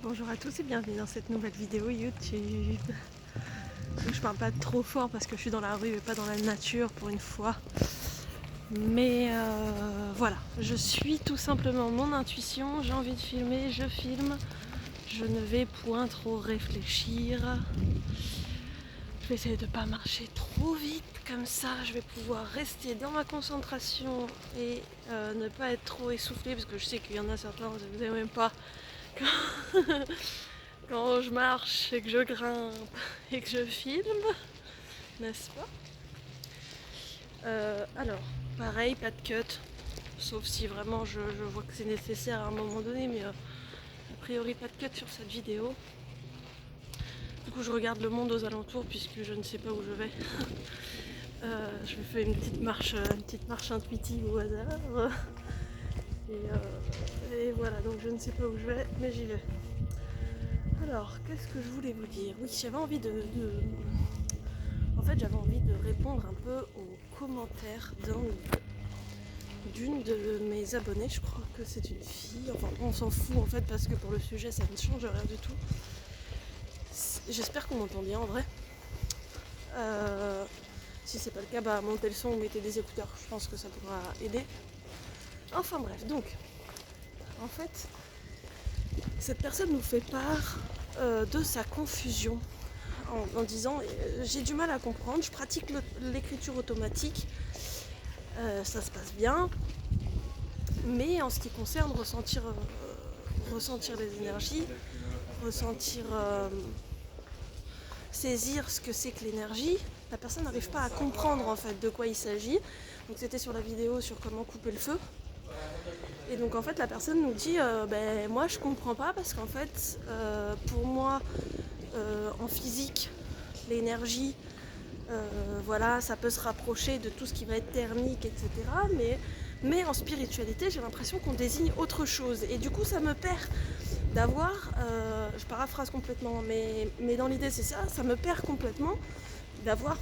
Bonjour à tous et bienvenue dans cette nouvelle vidéo YouTube. Je parle pas trop fort parce que je suis dans la rue et pas dans la nature pour une fois. Mais voilà, je suis tout simplement mon intuition, j'ai envie de filmer, je filme. Je ne vais point trop réfléchir. Je vais essayer de ne pas marcher trop vite, comme ça je vais pouvoir rester dans ma concentration et ne pas être trop essoufflée parce que je sais qu'il y en a certains, vous n'aimez même pas quand je marche et que je grimpe et que je filme, n'est-ce pas? Alors, pareil, pas de cut, sauf si vraiment je vois que c'est nécessaire à un moment donné, mais a priori pas de cut sur cette vidéo. Du coup, je regarde le monde aux alentours puisque je ne sais pas où je vais. Je me fais une petite marche intuitive au hasard. Et voilà, donc je ne sais pas où je vais, mais j'y vais. Alors, qu'est-ce que je voulais vous dire? Oui, j'avais envie En fait, j'avais envie de répondre un peu aux commentaires d'une de mes abonnées. Je crois que c'est une fille. Enfin, on s'en fout en fait parce que pour le sujet, ça ne change rien du tout. J'espère qu'on m'entend bien en vrai. Si c'est pas le cas, bah montez le son ou mettez des écouteurs. Je pense que ça pourra aider. Enfin bref, donc, en fait, cette personne nous fait part de sa confusion en disant j'ai du mal à comprendre, je pratique l'écriture automatique, ça se passe bien, mais en ce qui concerne ressentir les énergies, saisir ce que c'est que l'énergie, la personne n'arrive pas à comprendre en fait de quoi il s'agit. Donc c'était sur la vidéo sur comment couper le feu. Et donc en fait la personne nous dit moi je comprends pas parce qu'en fait pour moi en physique l'énergie voilà ça peut se rapprocher de tout ce qui va être thermique etc. Mais en spiritualité j'ai l'impression qu'on désigne autre chose et du coup ça me perd d'avoir, je paraphrase complètement mais dans l'idée c'est ça me perd complètement d'avoir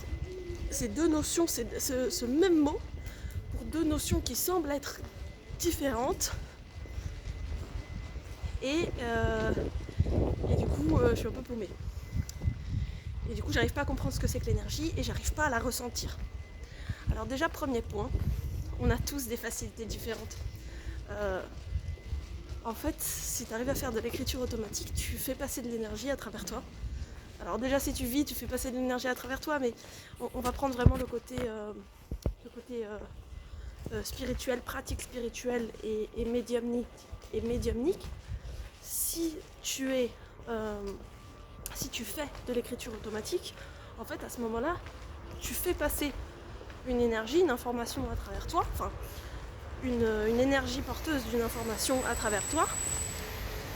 ces deux notions, ce même mot pour deux notions qui semblent être différentes et du coup je suis un peu paumée. Et du coup j'arrive pas à comprendre ce que c'est que l'énergie et j'arrive pas à la ressentir. Alors déjà premier point, on a tous des facilités différentes. En fait, si tu arrives à faire de l'écriture automatique, tu fais passer de l'énergie à travers toi. Alors déjà si tu vis, tu fais passer de l'énergie à travers toi, mais on va prendre vraiment le côté spirituel, pratique spirituelle et médiumnique. Si tu fais de l'écriture automatique, en fait à ce moment-là, tu fais passer une énergie, une information à travers toi, enfin une énergie porteuse d'une information à travers toi,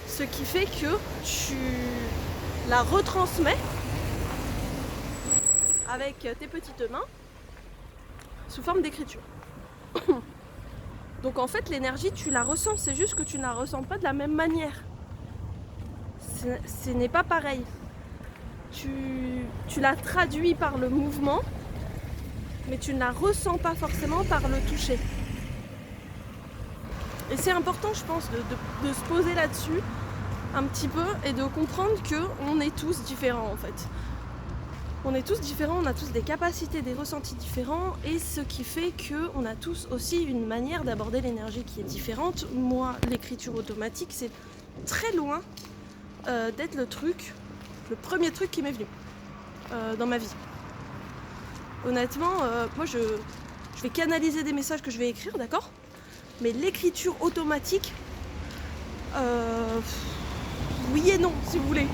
ce qui fait que tu la retransmets avec tes petites mains sous forme d'écriture. Donc en fait l'énergie tu la ressens, c'est juste que tu ne la ressens pas de la même manière. Ce n'est pas pareil. Tu la traduis par le mouvement, mais tu ne la ressens pas forcément par le toucher. Et c'est important je pense de se poser là-dessus un petit peu et de comprendre qu'on est tous différents en fait. On est tous différents, on a tous des capacités, des ressentis différents et ce qui fait qu'on a tous aussi une manière d'aborder l'énergie qui est différente. Moi, l'écriture automatique, c'est très loin d'être le premier truc qui m'est venu dans ma vie. Honnêtement, moi je vais canaliser des messages que je vais écrire, d'accord ? Mais l'écriture automatique, oui et non, si vous voulez.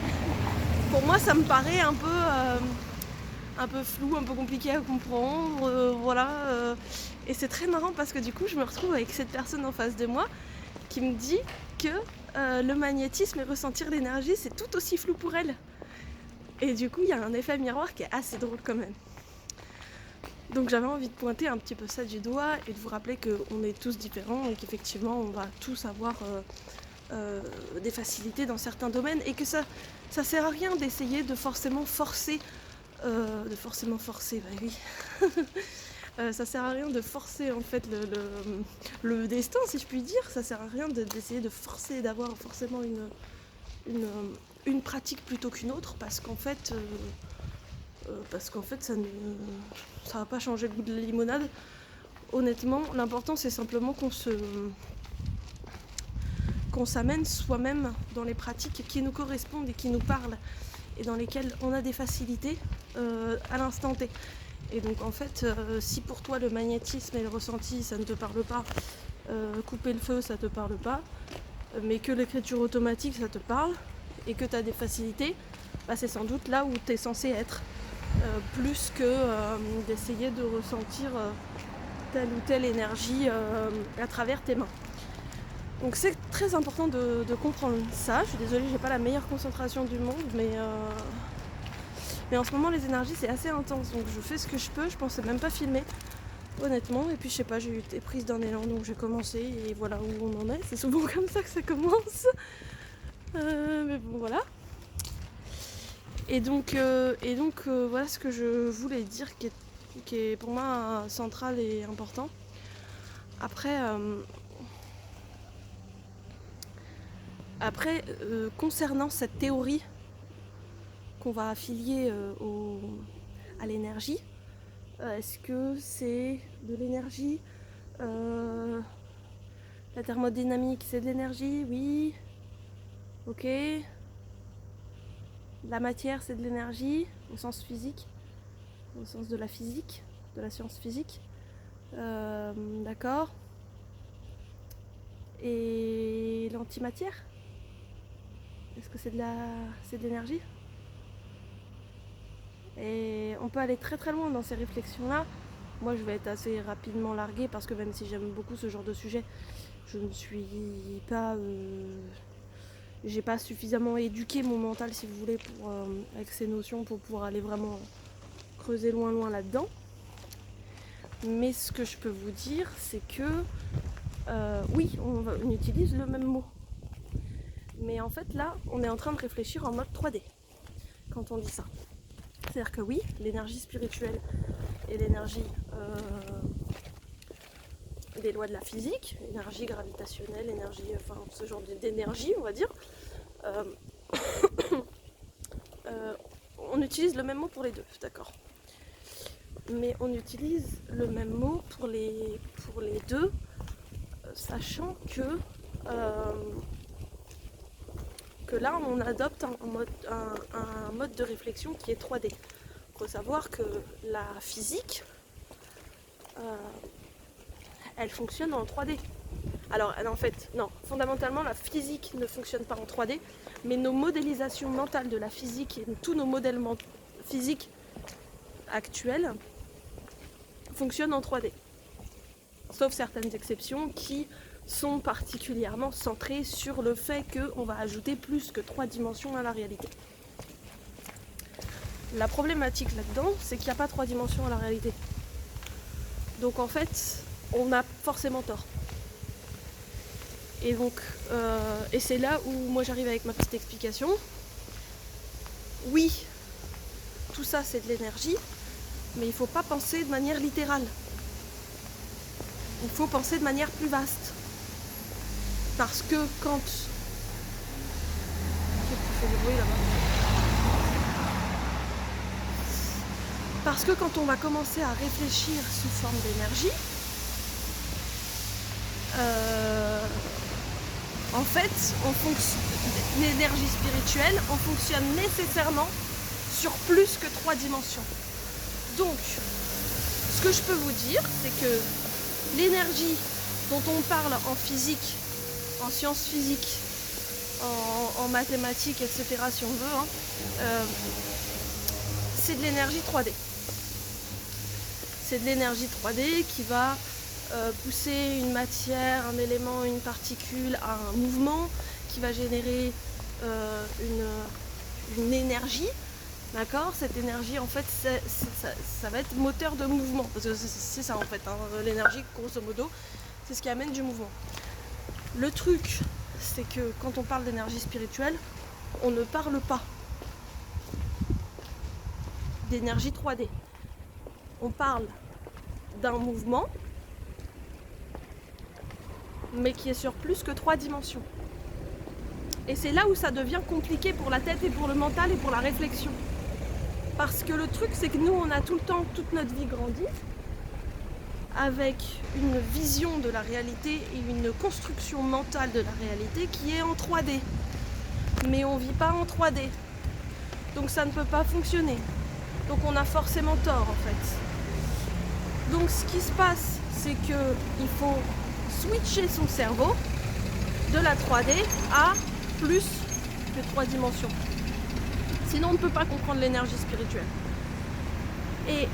Pour moi, ça me paraît un peu flou, un peu compliqué à comprendre, voilà. Et c'est très marrant parce que du coup, je me retrouve avec cette personne en face de moi qui me dit que le magnétisme et ressentir l'énergie, c'est tout aussi flou pour elle. Et du coup, il y a un effet miroir qui est assez drôle quand même. Donc j'avais envie de pointer un petit peu ça du doigt et de vous rappeler qu'on est tous différents et qu'effectivement, on va tous avoir des facilités dans certains domaines et que ça sert à rien d'essayer de forcément forcer, bah oui. Ça sert à rien de forcer en fait le destin si je puis dire, ça sert à rien d'essayer de forcer d'avoir forcément une pratique plutôt qu'une autre, parce qu'en fait, ça va pas changer le goût de la limonade. Honnêtement, l'important c'est simplement qu'on s'amène soi-même dans les pratiques qui nous correspondent et qui nous parlent et dans lesquelles on a des facilités à l'instant T. Et donc en fait, si pour toi le magnétisme et le ressenti ça ne te parle pas, couper le feu ça te parle pas, mais que l'écriture automatique ça te parle et que tu as des facilités, bah, c'est sans doute là où tu es censé être, plus que d'essayer de ressentir telle ou telle énergie à travers tes mains. Donc c'est très important de comprendre ça. Je suis désolée, j'ai pas la meilleure concentration du monde, mais en ce moment les énergies c'est assez intense, donc je fais ce que je peux. Je pensais même pas filmer, honnêtement, et puis je sais pas, j'ai été prise d'un élan, donc j'ai commencé et voilà où on en est. C'est souvent comme ça que ça commence, mais bon voilà. Et donc voilà ce que je voulais dire, qui est pour moi central et important. Après, concernant cette théorie qu'on va affilier à l'énergie, est-ce que c'est de l'énergie, la thermodynamique c'est de l'énergie? Oui. Ok. La matière c'est de l'énergie au sens physique, au sens de la physique, de la science physique. D'accord. Et l'antimatière, est-ce que c'est de l'énergie? Et on peut aller très très loin dans ces réflexions-là. Moi je vais être assez rapidement larguée parce que même si j'aime beaucoup ce genre de sujet, je ne suis pas... j'ai pas suffisamment éduqué mon mental, si vous voulez, avec ces notions pour pouvoir aller vraiment creuser loin là-dedans. Mais ce que je peux vous dire, c'est que oui, on utilise le même mot. Mais en fait là, on est en train de réfléchir en mode 3D quand on dit ça. C'est-à-dire que oui, l'énergie spirituelle et l'énergie des lois de la physique, énergie gravitationnelle, énergie, enfin ce genre d'énergie, on va dire, on utilise le même mot pour les deux, d'accord. Mais on utilise le même mot pour les deux, sachant que là on adopte un mode de réflexion qui est 3D. Il faut savoir que la physique, elle fonctionne en 3D. Alors en fait, non, fondamentalement la physique ne fonctionne pas en 3D, mais nos modélisations mentales de la physique et tous nos modèles physiques actuels fonctionnent en 3D. Sauf certaines exceptions qui sont particulièrement centrées sur le fait qu'on va ajouter plus que 3 dimensions à la réalité. La problématique là-dedans, c'est qu'il n'y a pas 3 dimensions à la réalité. Donc en fait, on a forcément tort. Et donc, et c'est là où moi j'arrive avec ma petite explication. Oui, tout ça c'est de l'énergie, mais il ne faut pas penser de manière littérale. Il faut penser de manière plus vaste. Parce que quand... Qu'est-ce qui fait du bruit là-bas ? Parce que quand on va commencer à réfléchir sous forme d'énergie, en fait, l'énergie spirituelle, on fonctionne nécessairement sur plus que 3 dimensions. Donc, ce que je peux vous dire, c'est que l'énergie dont on parle en physique, en sciences physiques, en mathématiques, etc., si on veut, c'est de l'énergie 3D. C'est de l'énergie 3D qui va pousser une matière, un élément, une particule à un mouvement, qui va générer une énergie. D'accord ? Cette énergie, en fait, ça va être moteur de mouvement. Parce que c'est ça, en fait. L'énergie, grosso modo, c'est ce qui amène du mouvement. Le truc, c'est que quand on parle d'énergie spirituelle, on ne parle pas d'énergie 3D. On parle d'un mouvement, mais qui est sur plus que 3 dimensions. Et c'est là où ça devient compliqué pour la tête et pour le mental et pour la réflexion. Parce que le truc, c'est que nous, on a tout le temps, toute notre vie grandi, avec une vision de la réalité et une construction mentale de la réalité qui est en 3D. Mais on ne vit pas en 3D. Donc ça ne peut pas fonctionner. Donc on a forcément tort en fait. Donc ce qui se passe, c'est qu'il faut switcher son cerveau de la 3D à plus que 3 dimensions. Sinon on ne peut pas comprendre l'énergie spirituelle. Et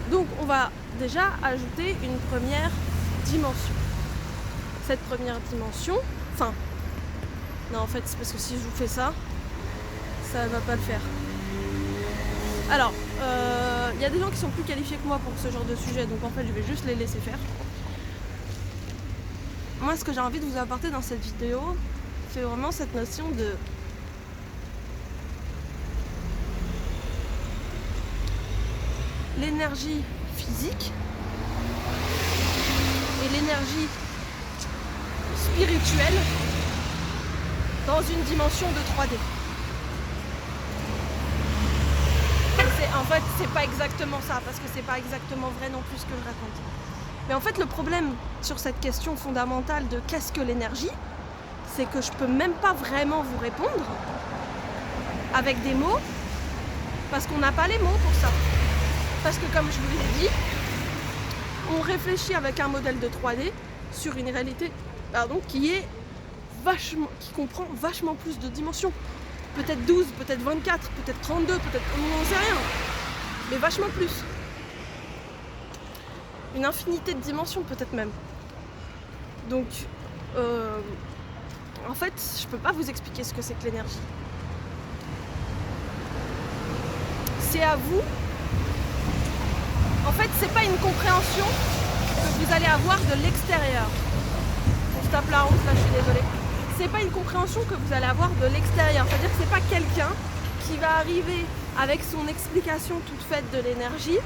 donc on va déjà ajouter une première dimension. Cette première dimension, non en fait c'est parce que si je vous fais ça, ça va pas le faire. Alors, il y a des gens qui sont plus qualifiés que moi pour ce genre de sujet, donc en fait je vais juste les laisser faire. Moi ce que j'ai envie de vous apporter dans cette vidéo, c'est vraiment cette notion de l'énergie physique et l'énergie spirituelle dans une dimension de 3D. En fait, c'est pas exactement ça, parce que c'est pas exactement vrai non plus ce que je raconte. Mais en fait, le problème sur cette question fondamentale de qu'est-ce que l'énergie, c'est que je peux même pas vraiment vous répondre avec des mots, parce qu'on n'a pas les mots pour ça. Parce que comme je vous l'ai dit, on réfléchit avec un modèle de 3D sur une réalité qui comprend vachement plus de dimensions. Peut-être 12, peut-être 24, peut-être 32, peut-être on n'en sait rien. Mais vachement plus. Une infinité de dimensions peut-être même. Donc, en fait, je peux pas vous expliquer ce que c'est que l'énergie. C'est à vous. En fait, c'est pas une compréhension que vous allez avoir de l'extérieur. On se tape la honte là, je suis désolée. C'est pas une compréhension que vous allez avoir de l'extérieur. C'est-à-dire que c'est pas quelqu'un qui va arriver avec son explication toute faite de l'énergie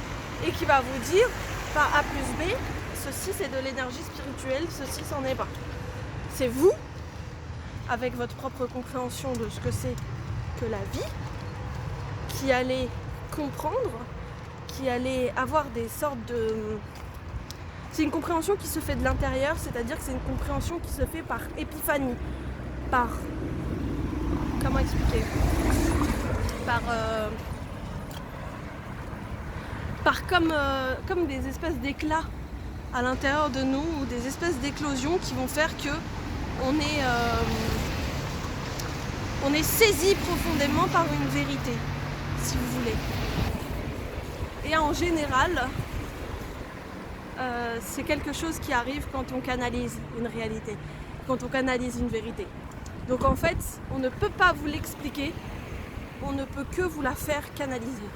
et qui va vous dire par A plus B, ceci c'est de l'énergie spirituelle, ceci c'en est pas. C'est vous, avec votre propre compréhension de ce que c'est que la vie, qui allez comprendre, qui allez avoir des sortes de... C'est une compréhension qui se fait de l'intérieur, c'est-à-dire que c'est une compréhension qui se fait par épiphanie, par... Comment expliquer ? Par comme des espèces d'éclats à l'intérieur de nous, ou des espèces d'éclosions qui vont faire que on est saisi profondément par une vérité, si vous voulez. Et en général, c'est quelque chose qui arrive quand on canalise une réalité, quand on canalise une vérité. Donc en fait, on ne peut pas vous l'expliquer, on ne peut que vous la faire canaliser.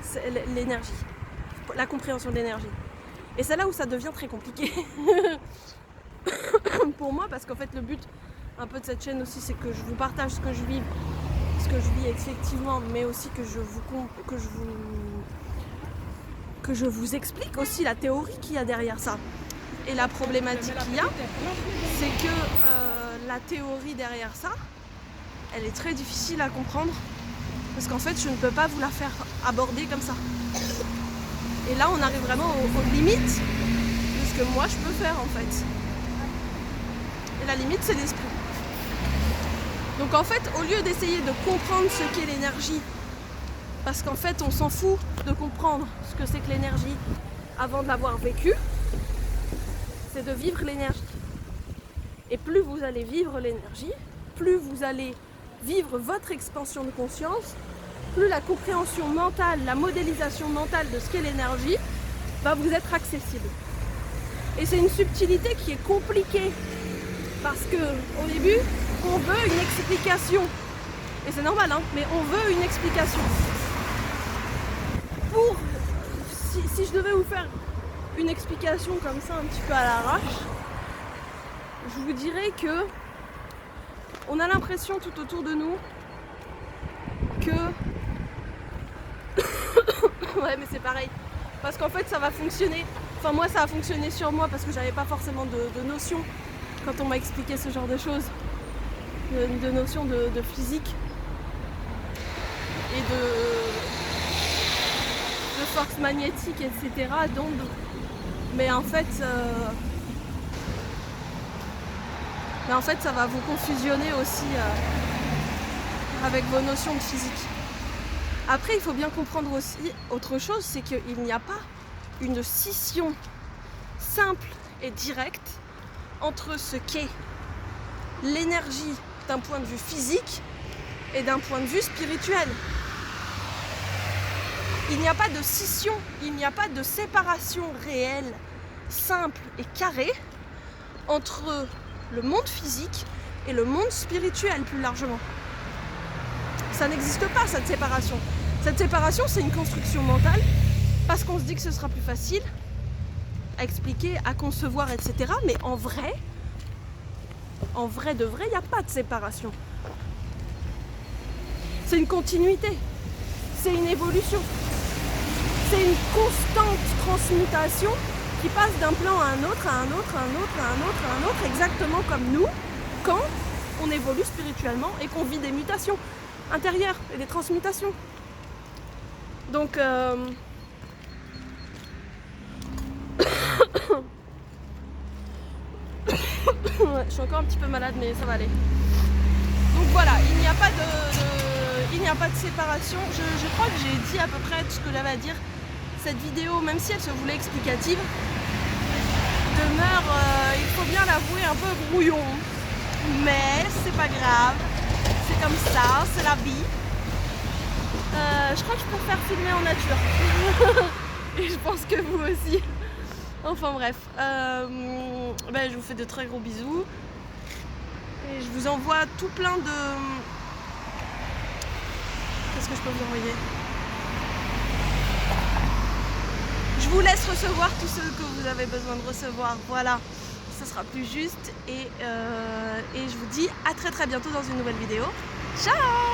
C'est l'énergie, la compréhension de l'énergie. Et c'est là où ça devient très compliqué. Pour moi, parce qu'en fait le but un peu de cette chaîne aussi, c'est que je vous partage ce que je vis effectivement, mais aussi que je vous explique aussi la théorie qu'il y a derrière ça. Et la problématique qu'il y a, c'est que la théorie derrière ça, elle est très difficile à comprendre, parce qu'en fait je ne peux pas vous la faire aborder comme ça. Et là on arrive vraiment aux limites de ce que moi je peux faire en fait. Et la limite c'est l'esprit. Donc en fait, au lieu d'essayer de comprendre ce qu'est l'énergie, parce qu'en fait on s'en fout de comprendre ce que c'est que l'énergie avant de l'avoir vécu, c'est de vivre l'énergie. Et plus vous allez vivre l'énergie, plus vous allez vivre votre expansion de conscience, plus la compréhension mentale, la modélisation mentale de ce qu'est l'énergie va vous être accessible. Et c'est une subtilité qui est compliquée, parce qu'au début, on veut une explication. Et c'est normal, hein, mais on veut une explication. Si je devais vous faire une explication comme ça, un petit peu à l'arrache, je vous dirais que on a l'impression tout autour de nous que... ouais, mais c'est pareil. Parce qu'en fait, ça va fonctionner. Enfin, moi, ça a fonctionné sur moi parce que j'avais pas forcément de notion quand on m'a expliqué ce genre de choses. de notions de physique et de force magnétique, etc., d'ondes. Mais en fait, ça va vous confusionner aussi avec vos notions de physique. Après, il faut bien comprendre aussi autre chose, c'est qu'il n'y a pas une scission simple et directe entre ce qu'est l'énergie d'un point de vue physique et d'un point de vue spirituel. Il n'y a pas de scission, il n'y a pas de séparation réelle, simple et carrée entre le monde physique et le monde spirituel plus largement. Ça n'existe pas, cette séparation. Cette séparation, c'est une construction mentale parce qu'on se dit que ce sera plus facile à expliquer, à concevoir, etc. Mais en vrai de vrai, il n'y a pas de séparation. C'est une continuité, c'est une évolution. C'est une constante transmutation qui passe d'un plan à un autre, à un autre, à un autre, à un autre, à un autre, exactement comme nous, quand on évolue spirituellement et qu'on vit des mutations intérieures et des transmutations. Donc, je suis encore un petit peu malade, mais ça va aller. Donc voilà, il n'y a pas de séparation. Je crois que j'ai dit à peu près tout ce que j'avais à dire. Cette vidéo, même si elle se voulait explicative, demeure, il faut bien l'avouer, un peu brouillon. Mais c'est pas grave, c'est comme ça, c'est la vie. Je crois que je préfère filmer en nature. Et je pense que vous aussi. Enfin bref, je vous fais de très gros bisous. Et je vous envoie tout plein de... Qu'est-ce que je peux vous envoyer ? Je vous laisse recevoir tout ce que vous avez besoin de recevoir. Voilà, ça sera plus juste. Et je vous dis à très très bientôt dans une nouvelle vidéo. Ciao!